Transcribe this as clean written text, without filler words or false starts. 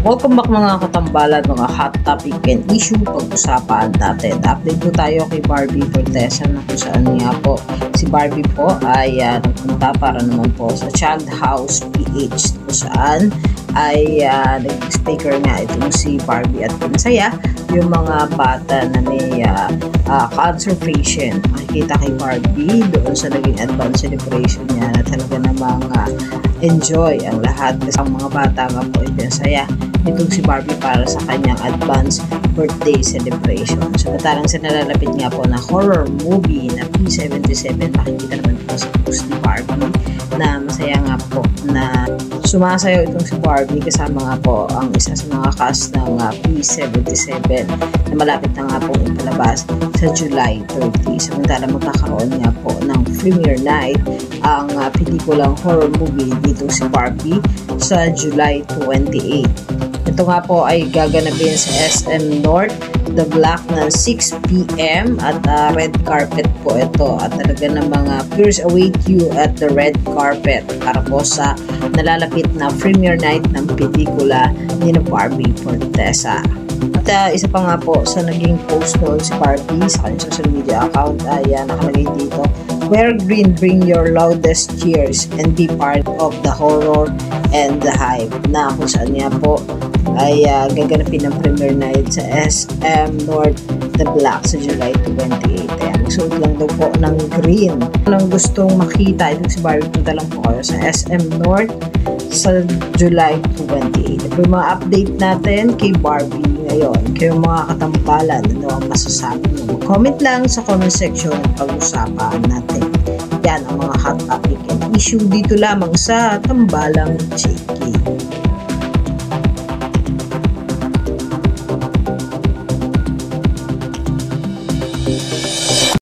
Welcome back mga katambalan, mga hot topic and issue pag-usapan natin. Update po tayo kay Barbie Fortesa na kung saan nga po si Barbie po ay nagpunta para naman po sa Child House PH kung saan ay nag-speaker nga itong si Barbie at pinasaya yung mga bata na may cancer patient. Makikita kay Barbie doon sa naging advance celebration niya na talaga namang enjoy ang lahat kasi ang mga bata nga po ay pinasaya itong si Barbie para sa kanyang advance birthday celebration. Samantalang sa nalalapit nga po na horror movie na P77, makikita naman po sa post ni Barbie na masaya nga po na sumasayaw itong si Barbie kasama nga po ang isa sa mga cast ng P77 na malapit na nga po ipalabas sa July 30. Samantalang magkakaroon nga po ng premiere night ang pelikulang horror movie dito si Barbie sa July 28. Ito nga po ay gaganapin sa SM North, The Black ng 6 p.m. at red carpet po ito at talaga ng mga peers await you at the red carpet para po sa nalalapit na premiere night ng pelikula ni Barbie Fortesa. At isa pa nga po sa naging post noon si Barbie sa kanyang social media account ay nakalagay dito, "Wear green, bring your loudest cheers and be part of the horror and the hype," na kung saan nga po ay gaganapin ng premiere night sa SM North The Black sa July 28. Ayan, magsuot lang daw po ng green. Kung gustong makita itong si Barbie, punta lang po kayo sa SM North sa July 28. Ito yung mga update natin kay Barbie ngayon. Kayo mga katambalan, ano ang masasabi mo? Comment lang sa comment section at pag-usapan natin. Yan ang mga hot topic and issue dito lamang sa Tambalang Chiki.